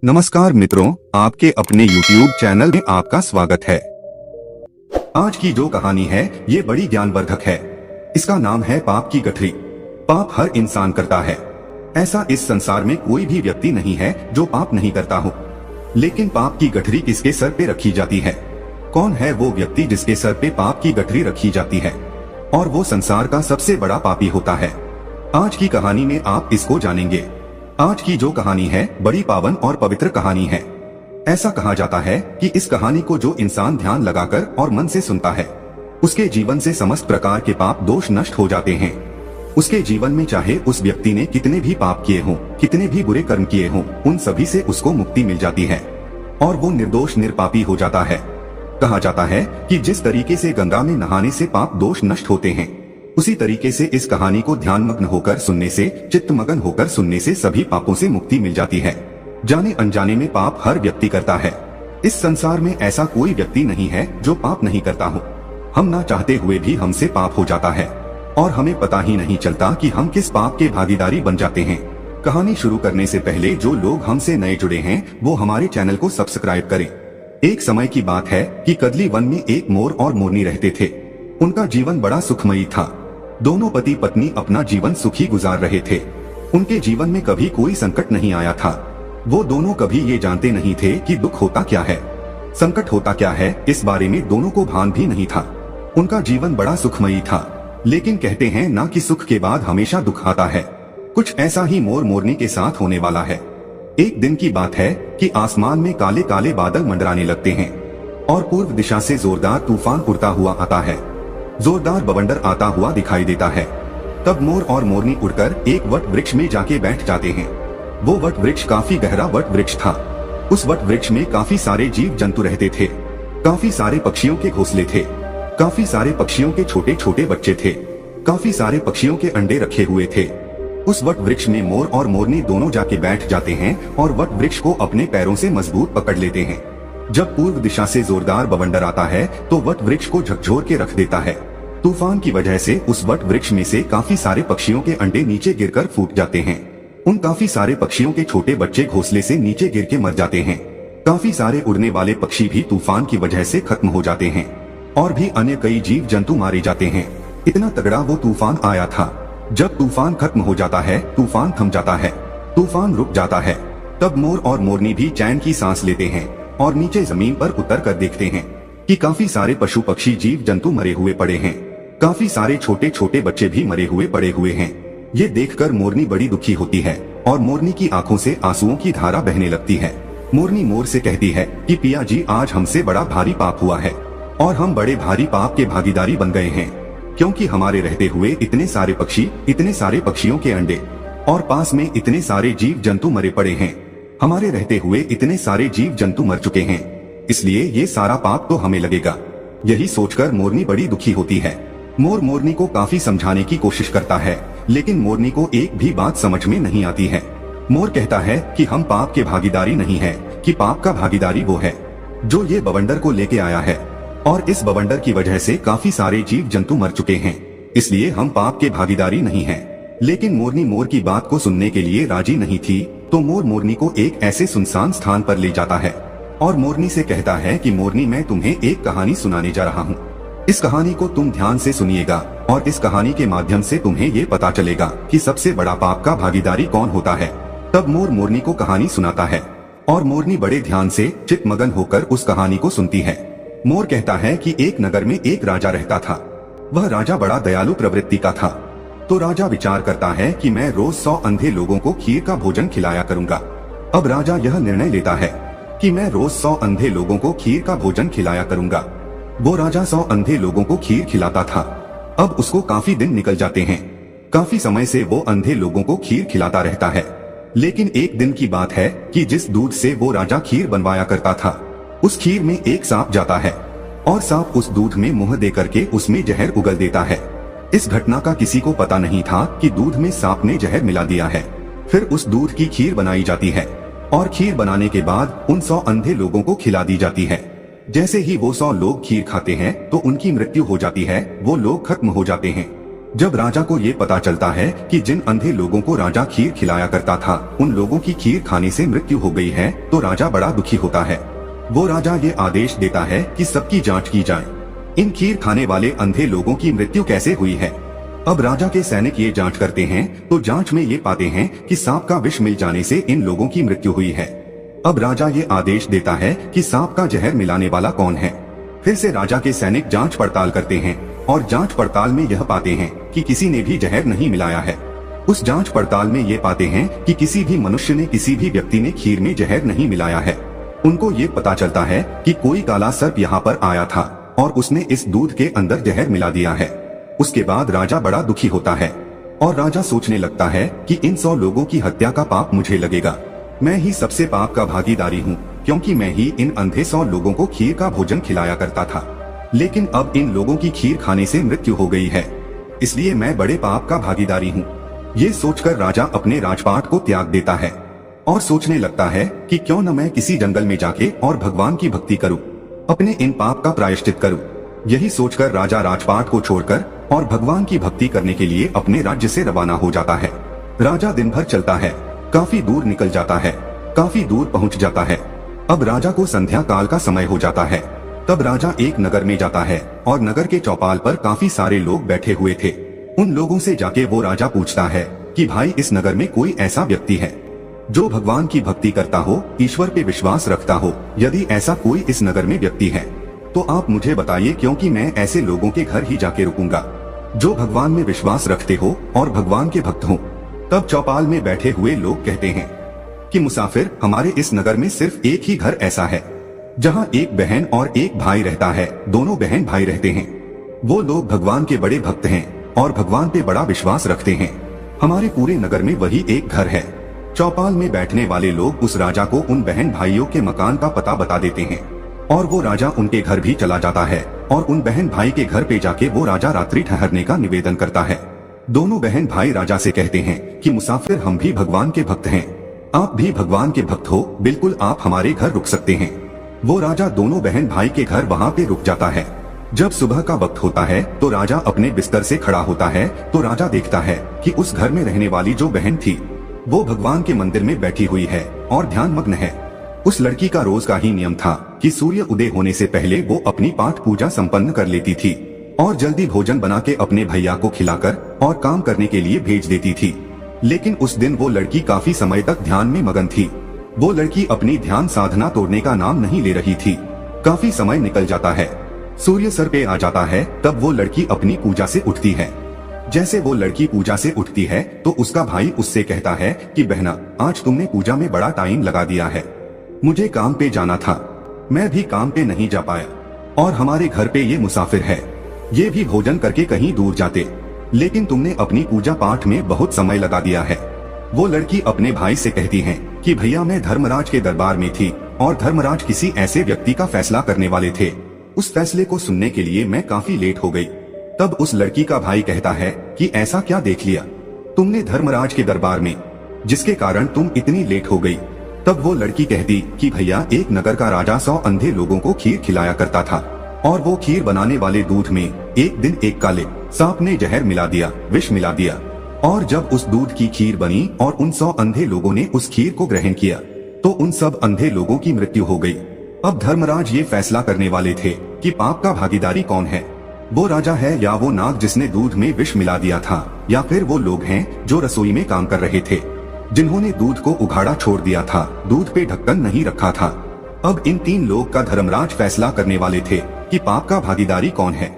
नमस्कार मित्रों, आपके अपने YouTube चैनल में आपका स्वागत है। आज की जो कहानी है ये बड़ी ज्ञानवर्धक है। इसका नाम है पाप की गठरी। पाप हर इंसान करता है। ऐसा इस संसार में कोई भी व्यक्ति नहीं है जो पाप नहीं करता हो। लेकिन पाप की गठरी किसके सर पे रखी जाती है? कौन है वो व्यक्ति जिसके सर पे पाप की गठरी रखी जाती है और वो संसार का सबसे बड़ा पापी होता है? आज की कहानी में आप इसको जानेंगे। आज की जो कहानी है बड़ी पावन और पवित्र कहानी है। ऐसा कहा जाता है कि इस कहानी को जो इंसान ध्यान लगाकर और मन से सुनता है उसके जीवन से समस्त प्रकार के पाप दोष नष्ट हो जाते हैं। उसके जीवन में चाहे उस व्यक्ति ने कितने भी पाप किए हों, कितने भी बुरे कर्म किए हों, उन सभी से उसको मुक्ति मिल जाती है और वो निर्दोष निरपापी हो जाता है। कहा जाता है कि जिस तरीके से गंगा में नहाने से पाप दोष नष्ट होते हैं, उसी तरीके से इस कहानी को ध्यानमग्न होकर सुनने से, चित्तमग्न होकर सुनने से सभी पापों से मुक्ति मिल जाती है। जाने अनजाने में पाप हर व्यक्ति करता है। इस संसार में ऐसा कोई व्यक्ति नहीं है जो पाप नहीं करता हो। हम ना चाहते हुए भी हमसे पाप हो जाता है और हमें पता ही नहीं चलता कि हम किस पाप के भागीदारी बन जाते हैं। कहानी शुरू करने से पहले जो लोग हमसे नए जुड़े हैं वो हमारे चैनल को सब्सक्राइब करें। एक समय की बात है कि कदली वन में एक मोर और मोरनी रहते थे। उनका जीवन बड़ा सुखमयी था। दोनों पति पत्नी अपना जीवन सुखी गुजार रहे थे। उनके जीवन में कभी कोई संकट नहीं आया था। वो दोनों कभी ये जानते नहीं थे कि दुख होता क्या है, संकट होता क्या है, इस बारे में दोनों को भान भी नहीं था। उनका जीवन बड़ा सुखमयी था। लेकिन कहते हैं ना कि सुख के बाद हमेशा दुख आता है। कुछ ऐसा ही मोर मोरनी के साथ होने वाला है। एक दिन की बात है कि आसमान में काले काले बादल मंडराने लगते हैं और पूर्व दिशा से जोरदार तूफान उड़ता हुआ आता है। जोरदार बवंडर आता हुआ दिखाई देता है। तब मोर और मोरनी उड़कर एक वट वृक्ष में जाके बैठ जाते हैं। वो वट वृक्ष काफी गहरा वट वृक्ष था। उस वट वृक्ष में काफी सारे जीव जंतु रहते थे। काफी सारे पक्षियों के घोंसले थे। काफी सारे पक्षियों के छोटे छोटे बच्चे थे। काफी सारे पक्षियों के अंडे रखे हुए थे। उस वट वृक्ष में मोर और मोरनी दोनों जाके बैठ जाते हैं और वट वृक्ष को अपने पैरों से मजबूत पकड़ लेते हैं। जब पूर्व दिशा से जोरदार बवंडर आता है तो वट वृक्ष को झकझोर के रख देता है। तूफान की वजह से उस वट वृक्ष में से काफी सारे पक्षियों के अंडे नीचे गिरकर फूट जाते हैं। उन काफी सारे पक्षियों के छोटे बच्चे घोंसले से नीचे गिर के मर जाते हैं। काफी सारे उड़ने वाले पक्षी भी तूफान की वजह से खत्म हो जाते हैं और भी अन्य कई जीव जंतु मारे जाते हैं। इतना तगड़ा वो तूफान आया था। जब तूफान खत्म हो जाता है, तूफान थम जाता है, तूफान रुक जाता है, तब मोर और मोरनी भी चैन की सांस लेते हैं और नीचे जमीन पर उतर कर देखते हैं कि काफी सारे पशु पक्षी जीव जंतु मरे हुए पड़े हैं। काफी सारे छोटे छोटे बच्चे भी मरे हुए पड़े हुए हैं। ये देखकर मोरनी बड़ी दुखी होती है और मोरनी की आंखों से आंसुओं की धारा बहने लगती है। मोरनी मोर से कहती है कि पिया जी, आज हमसे बड़ा भारी पाप हुआ है और हम बड़े भारी पाप के भागीदारी बन गए हैं, क्योंकि हमारे रहते हुए इतने सारे पक्षी, इतने सारे पक्षियों के अंडे और पास में इतने सारे जीव जंतु मरे पड़े हैं। हमारे रहते हुए इतने सारे जीव जंतु मर चुके हैं, इसलिए ये सारा पाप तो हमें लगेगा। यही सोचकर मोरनी बड़ी दुखी होती है। मोर मोरनी को काफी समझाने की कोशिश करता है, लेकिन मोरनी को एक भी बात समझ में नहीं आती है। मोर कहता है कि हम पाप के भागीदारी नहीं है, कि पाप का भागीदारी वो है जो ये बवंडर को लेके आया है और इस बवंडर की वजह से काफी सारे जीव जंतु मर चुके हैं, इसलिए हम पाप के भागीदारी नहीं है। लेकिन मोरनी मोर की बात को सुनने के लिए राजी नहीं थी, तो मोर मोरनी को एक ऐसे सुनसान स्थान पर ले जाता है और मोरनी से कहता है कि मोरनी, मैं तुम्हें एक कहानी सुनाने जा रहा हूँ। इस कहानी को तुम ध्यान से सुनिएगा और इस कहानी के माध्यम से तुम्हें ये पता चलेगा कि सबसे बड़ा पाप का भागीदारी कौन होता है। तब मोर मोरनी को कहानी सुनाता है और मोरनी बड़े ध्यान से चित्तमगन होकर उस कहानी को सुनती है। मोर कहता है कि एक नगर में एक राजा रहता था। वह राजा बड़ा दयालु प्रवृत्ति का था। तो राजा विचार करता है कि मैं रोज 100 अंधे लोगों को खीर का भोजन खिलाया करूंगा। अब राजा यह निर्णय लेता है कि मैं रोज 100 अंधे लोगों को खीर का भोजन खिलाया करूंगा। वो राजा 100 अंधे लोगों को खीर खिलाता था। अब उसको काफी दिन निकल जाते हैं। काफी समय से वो अंधे लोगों को खीर खिलाता रहता है। लेकिन एक दिन की बात है कि जिस दूध से वो राजा खीर बनवाया करता था, उस खीर में एक सांप जाता है और सांप उस दूध में मुंह दे करके उसमें जहर उगल देता है। इस घटना का किसी को पता नहीं था कि दूध में सांप ने जहर मिला दिया है। फिर उस दूध की खीर बनाई जाती है और खीर बनाने के बाद उन 100 अंधे लोगों को खिला दी जाती है। जैसे ही वो 100 लोग खीर खाते हैं तो उनकी मृत्यु हो जाती है, वो लोग खत्म हो जाते हैं। जब राजा को ये पता चलता है कि जिन अंधे लोगों को राजा खीर खिलाया करता था उन लोगों की खीर खाने से मृत्यु हो गई है तो राजा बड़ा दुखी होता है। वो राजा ये आदेश देता है कि सबकी जांच की जाए, इन खीर खाने वाले अंधे लोगों की मृत्यु कैसे हुई है। अब राजा के सैनिक ये जांच करते हैं तो जांच में ये पाते हैं कि सांप का विष मिल जाने से इन लोगों की मृत्यु हुई है। अब राजा ये आदेश देता है कि सांप का जहर मिलाने वाला कौन है। फिर से राजा के सैनिक जांच पड़ताल करते हैं और जांच पड़ताल में यह पाते हैं कि किसी ने भी जहर नहीं मिलाया है। उस जांच पड़ताल में ये पाते हैं कि किसी भी मनुष्य ने, किसी भी व्यक्ति ने खीर में जहर नहीं मिलाया है। उनको ये पता चलता है कि कोई काला सर्प यहाँ पर आया था और उसने इस दूध के अंदर जहर मिला दिया है। उसके बाद राजा बड़ा दुखी होता है और राजा सोचने लगता है कि इन 100 लोगों की हत्या का पाप मुझे लगेगा। मैं ही सबसे पाप का भागीदारी हूँ, क्योंकि मैं ही इन अंधे 100 लोगों को खीर का भोजन खिलाया करता था। लेकिन अब इन लोगों की खीर खाने से मृत्यु हो गई है, इसलिए मैं बड़े पाप का भागीदारी हूँ। ये सोचकर राजा अपने राजपाट को त्याग देता है और सोचने लगता है कि क्यों न मैं किसी जंगल में जाके और भगवान की भक्ति करूं, अपने इन पाप का प्रायश्चित करूं। यही सोचकर राजा राजपाट को छोड़कर और भगवान की भक्ति करने के लिए अपने राज्य से रवाना हो जाता है। राजा दिन भर चलता है, काफी दूर निकल जाता है, काफी दूर पहुंच जाता है। अब राजा को संध्या काल का समय हो जाता है। तब राजा एक नगर में जाता है और नगर के चौपाल पर काफी सारे लोग बैठे हुए थे। उन लोगों से जाके वो राजा पूछता है कि भाई, इस नगर में कोई ऐसा व्यक्ति है जो भगवान की भक्ति करता हो, ईश्वर पे विश्वास रखता हो? यदि ऐसा कोई इस नगर में व्यक्ति है तो आप मुझे बताइए, क्योंकि मैं ऐसे लोगों के घर ही जाके रुकूंगा जो भगवान में विश्वास रखते हो और भगवान के भक्त हो। तब चौपाल में बैठे हुए लोग कहते हैं कि मुसाफिर, हमारे इस नगर में सिर्फ एक ही घर ऐसा है जहाँ एक बहन और एक भाई रहता है। दोनों बहन भाई रहते हैं। वो लोग भगवान के बड़े भक्त हैं और भगवान पे बड़ा विश्वास रखते हैं। हमारे पूरे नगर में वही एक घर है। चौपाल में बैठने वाले लोग उस राजा को उन बहन भाइयों के मकान का पता बता देते हैं और वो राजा उनके घर भी चला जाता है और उन बहन भाई के घर पे जाके वो राजा रात्रि ठहरने का निवेदन करता है। दोनों बहन भाई राजा से कहते हैं कि मुसाफिर, हम भी भगवान के भक्त हैं, आप भी भगवान के भक्त हो, बिल्कुल आप हमारे घर रुक सकते हैं। वो राजा दोनों बहन भाई के घर वहाँ पे रुक जाता है। जब सुबह का वक्त होता है तो राजा अपने बिस्तर से खड़ा होता है तो राजा देखता है कि उस घर में रहने वाली जो बहन थी वो भगवान के मंदिर में बैठी हुई है और ध्यान मग्न है। उस लड़की का रोज का ही नियम था कि सूर्य उदय होने से पहले वो अपनी पाठ पूजा संपन्न कर लेती थी और जल्दी भोजन बना के अपने भैया को खिलाकर और काम करने के लिए भेज देती थी। लेकिन उस दिन वो लड़की काफी समय तक ध्यान में मगन थी। वो लड़की अपनी ध्यान साधना तोड़ने का नाम नहीं ले रही थी। काफी समय निकल जाता है, सूर्य सर पे आ जाता है, तब वो लड़की अपनी पूजा से उठती है। जैसे वो लड़की पूजा से उठती है तो उसका भाई उससे कहता है कि बहना, आज तुमने पूजा में बड़ा टाइम लगा दिया है, मुझे काम पे जाना था, मैं भी काम पे नहीं जा पाया और हमारे घर पे ये मुसाफिर है, ये भी भोजन करके कहीं दूर जाते, लेकिन तुमने अपनी पूजा पाठ में बहुत समय लगा दिया है। वो लड़की अपने भाई से कहती है कि भैया, मैं धर्मराज के दरबार में थी और धर्मराज किसी ऐसे व्यक्ति का फैसला करने वाले थे, उस फैसले को सुनने के लिए मैं काफी लेट हो गई। तब उस लड़की का भाई कहता है कि ऐसा क्या देख लिया तुमने धर्मराज के दरबार में, जिसके कारण तुम इतनी लेट हो गई? तब वो लड़की कहती कि भैया, एक नगर का राजा 100 अंधे लोगों को खीर खिलाया करता था और वो खीर बनाने वाले दूध में एक दिन एक काले सांप ने जहर मिला दिया, विष मिला दिया, और जब उस दूध की खीर बनी और उन 100 अंधे लोगों ने उस खीर को ग्रहण किया तो उन सब अंधे लोगों की मृत्यु हो गई। अब धर्मराज ये फैसला करने वाले थे कि पाप का भागीदारी कौन है, वो राजा है या वो नाग जिसने दूध में विष मिला दिया था, या फिर वो लोग हैं जो रसोई में काम कर रहे थे, जिन्होंने दूध को उघाड़ा छोड़ दिया था, दूध पे ढक्कन नहीं रखा था। अब इन 3 लोग का धर्मराज फैसला करने वाले थे कि पाप का भागीदारी कौन है।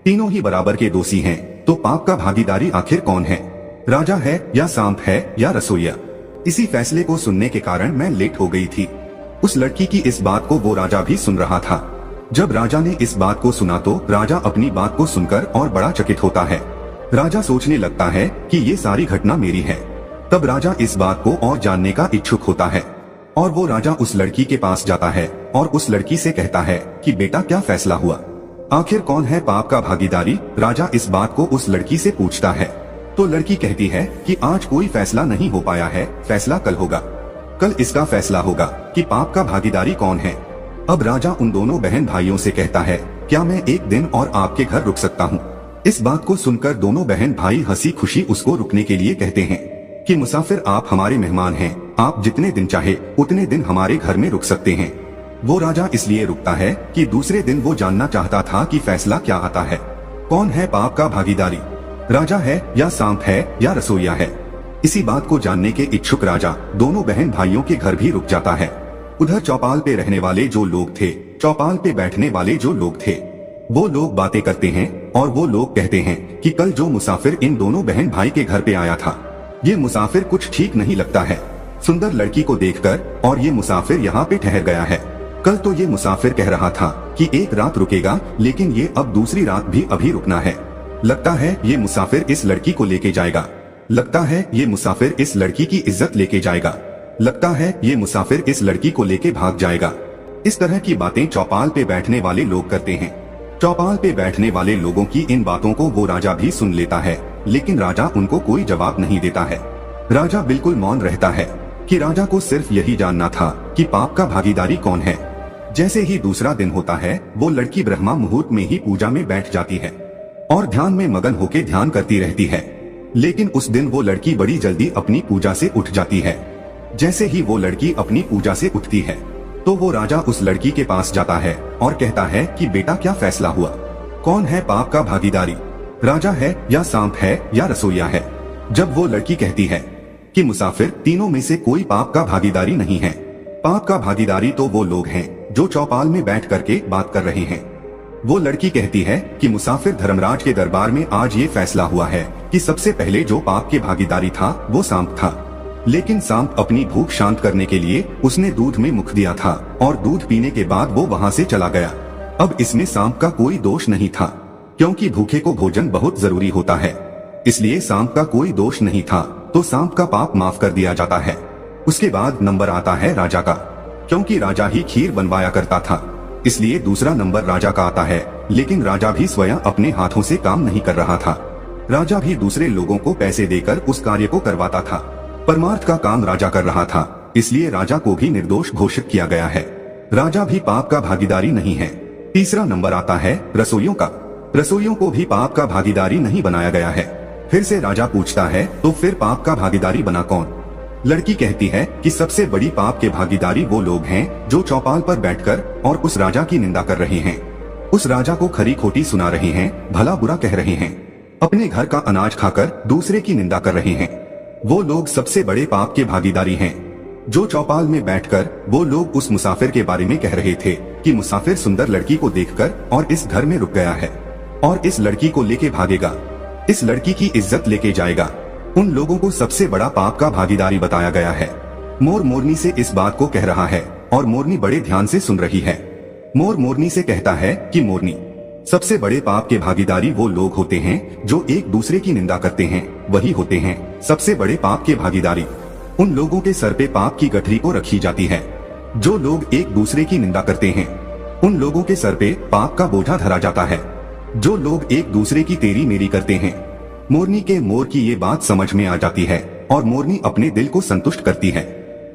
तीनों ही बराबर के दोषी हैं, तो पाप का भागीदारी आखिर कौन है, राजा है या सांप है या रसोईया? इसी फैसले को सुनने के कारण मैं लेट हो गई थी। उस लड़की की इस बात को वो राजा भी सुन रहा था। जब राजा ने इस बात को सुना तो राजा अपनी बात को सुनकर और बड़ा चकित होता है। राजा सोचने लगता है कि ये सारी घटना मेरी है। तब राजा इस बात को और जानने का इच्छुक होता है और वो राजा उस लड़की के पास जाता है और उस लड़की से कहता है कि बेटा, क्या फैसला हुआ, आखिर कौन है पाप का भागीदारी? राजा इस बात को उस लड़की से पूछता है तो लड़की कहती है कि आज कोई फैसला नहीं हो पाया है, फैसला कल होगा, कल इसका फैसला होगा कि पाप का भागीदारी कौन है। अब राजा उन दोनों बहन भाइयों से कहता है, क्या मैं एक दिन और आपके घर रुक सकता हूँ? इस बात को सुनकर दोनों बहन भाई हंसी खुशी उसको रुकने के लिए कहते हैं कि मुसाफिर, आप हमारे मेहमान हैं, आप जितने दिन चाहे उतने दिन हमारे घर में रुक सकते हैं। वो राजा इसलिए रुकता है कि दूसरे दिन वो जानना चाहता था कि फैसला क्या आता है, कौन है पाप का भागीदारी, राजा है या सांप है या रसोइया है। इसी बात को जानने के इच्छुक राजा दोनों बहन भाइयों के घर भी रुक जाता है। उधर चौपाल पे रहने वाले जो लोग थे, चौपाल पे बैठने वाले जो लोग थे, वो लोग बातें करते हैं और वो लोग कहते हैं कि कल जो मुसाफिर इन दोनों बहन भाई के घर पे आया था, ये मुसाफिर कुछ ठीक नहीं लगता है सुंदर लड़की को देखकर, और ये मुसाफिर यहाँ पे ठहर गया है। कल तो ये मुसाफिर कह रहा था कि एक रात रुकेगा, लेकिन ये अब दूसरी रात भी अभी रुकना है। लगता है ये मुसाफिर इस लड़की को लेके जाएगा, लगता है ये मुसाफिर इस लड़की की इज्जत लेके जाएगा, लगता है ये मुसाफिर इस लड़की को लेके भाग जाएगा। इस तरह की बातें चौपाल पे बैठने वाले लोग करते हैं। चौपाल पे बैठने वाले लोगों की इन बातों को वो राजा भी सुन लेता है, लेकिन राजा उनको कोई जवाब नहीं देता है। राजा बिल्कुल मौन रहता है कि राजा को सिर्फ यही जानना था कि पाप का भागीदारी कौन है। जैसे ही दूसरा दिन होता है, वो लड़की ब्रह्मा मुहूर्त में ही पूजा में बैठ जाती है और ध्यान में मगन होकर ध्यान करती रहती है। लेकिन उस दिन वो लड़की बड़ी जल्दी अपनी पूजा से उठ जाती है। जैसे ही वो लड़की अपनी पूजा से उठती है, तो वो राजा उस लड़की के पास जाता है और कहता है कि बेटा, क्या फैसला हुआ, कौन है पाप का भागीदारी, राजा है या सांप है या रसोइया है। जब वो लड़की कहती है कि मुसाफिर, तीनों में से कोई पाप का भागीदारी नहीं है, पाप का भागीदारी तो वो लोग हैं जो चौपाल में बैठ करके बात कर रहे हैं। वो लड़की कहती है कि मुसाफिर, धर्मराज के दरबार में आज ये फैसला हुआ है कि सबसे पहले जो पाप के भागीदारी था वो सांप था, लेकिन सांप अपनी भूख शांत करने के लिए उसने दूध में मुख दिया था और दूध पीने के बाद वो वहाँ से चला गया। अब इसमें सांप का कोई दोष नहीं था, क्योंकि भूखे को भोजन बहुत जरूरी होता है, इसलिए सांप का कोई दोष नहीं था, तो सांप का पाप माफ कर दिया जाता है। उसके बाद नंबर आता है राजा का, क्योंकि राजा ही खीर बनवाया करता था, इसलिए दूसरा नंबर राजा का आता है। लेकिन राजा भी स्वयं अपने हाथों से काम नहीं कर रहा था, राजा भी दूसरे लोगों को पैसे देकर उस कार्य को करवाता था। परमार्थ का काम राजा कर रहा था, इसलिए राजा को भी निर्दोष घोषित किया गया है। राजा भी पाप का भागीदारी नहीं है। तीसरा नंबर आता है रसोइयों का। रसोइयों को भी पाप का भागीदारी नहीं बनाया गया है। फिर से राजा पूछता है, तो फिर पाप का भागीदारी बना कौन? लड़की कहती है कि सबसे बड़ी पाप के भागीदारी वो लोग हैं जो चौपाल पर बैठकर और उस राजा की निंदा कर रहे हैं, उस राजा को खरी खोटी सुना रहे हैं, भला बुरा कह रहे हैं, अपने घर का अनाज खाकर दूसरे की निंदा कर रहे हैं। वो लोग सबसे बड़े पाप के भागीदारी हैं। जो चौपाल में बैठकर वो लोग उस मुसाफिर के बारे में कह रहे थे कि मुसाफिर सुंदर लड़की को देखकर और इस घर में रुक गया है और इस लड़की को लेके भागेगा, इस लड़की की इज्जत लेके जाएगा, उन लोगों को सबसे बड़ा पाप का भागीदारी बताया गया है। मोर मोरनी से इस बात को कह रहा है और मोरनी बड़े ध्यान से सुन रही है। मोर मोरनी से कहता है कि मोरनी, सबसे बड़े पाप के भागीदारी वो लोग होते हैं जो एक दूसरे की निंदा करते हैं, वही होते हैं सबसे बड़े पाप के भागीदारी। उन लोगों के सर पे पाप की गठरी को रखी जाती है। जो लोग एक दूसरे की निंदा करते हैं, उन लोगों के सर पे पाप का बोझा धरा जाता है। जो लोग एक दूसरे की तेरी मेरी करते हैं, मोरनी के मोर की ये बात समझ में आ जाती है और मोरनी अपने दिल को संतुष्ट करती है।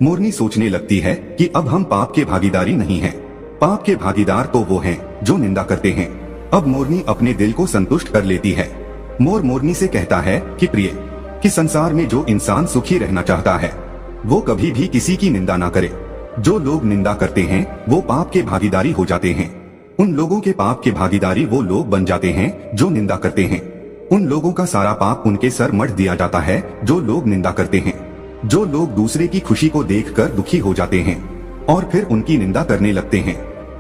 मोरनी सोचने लगती है कि अब हम पाप के भागीदारी नहीं हैं, पाप के भागीदार तो वो हैं जो निंदा करते हैं। अब मोरनी अपने दिल को संतुष्ट कर लेती है। मोर मोरनी से कहता है कि प्रिय, कि संसार में जो इंसान सुखी रहना चाहता है वो कभी भी किसी की निंदा ना करे। जो लोग निंदा करते हैं वो पाप के भागीदारी हो जाते हैं। उन लोगों के पाप के भागीदारी वो लोग बन जाते हैं जो निंदा करते हैं। उन लोगों का सारा पाप उनके सर मढ़ दिया जाता है जो लोग निंदा करते हैं। जो लोग दूसरे की खुशी को देखकर दुखी हो जाते हैं और फिर उनकी निंदा करने लगते हैं,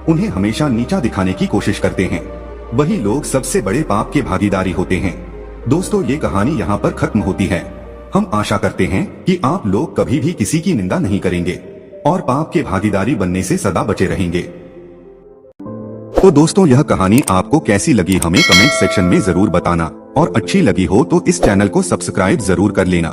उन्हें हमेशा नीचा दिखाने की कोशिश करते हैं, वही लोग सबसे बड़े पाप के भागीदारी होते हैं। दोस्तों, ये कहानी यहाँ पर खत्म होती है। हम आशा करते हैं कि आप लोग कभी भी किसी की निंदा नहीं करेंगे और पाप के भागीदारी बनने से सदा बचे रहेंगे। तो दोस्तों, यह कहानी आपको कैसी लगी हमें कमेंट सेक्शन में जरूर बताना, और अच्छी लगी हो तो इस चैनल को सब्सक्राइब जरूर कर लेना।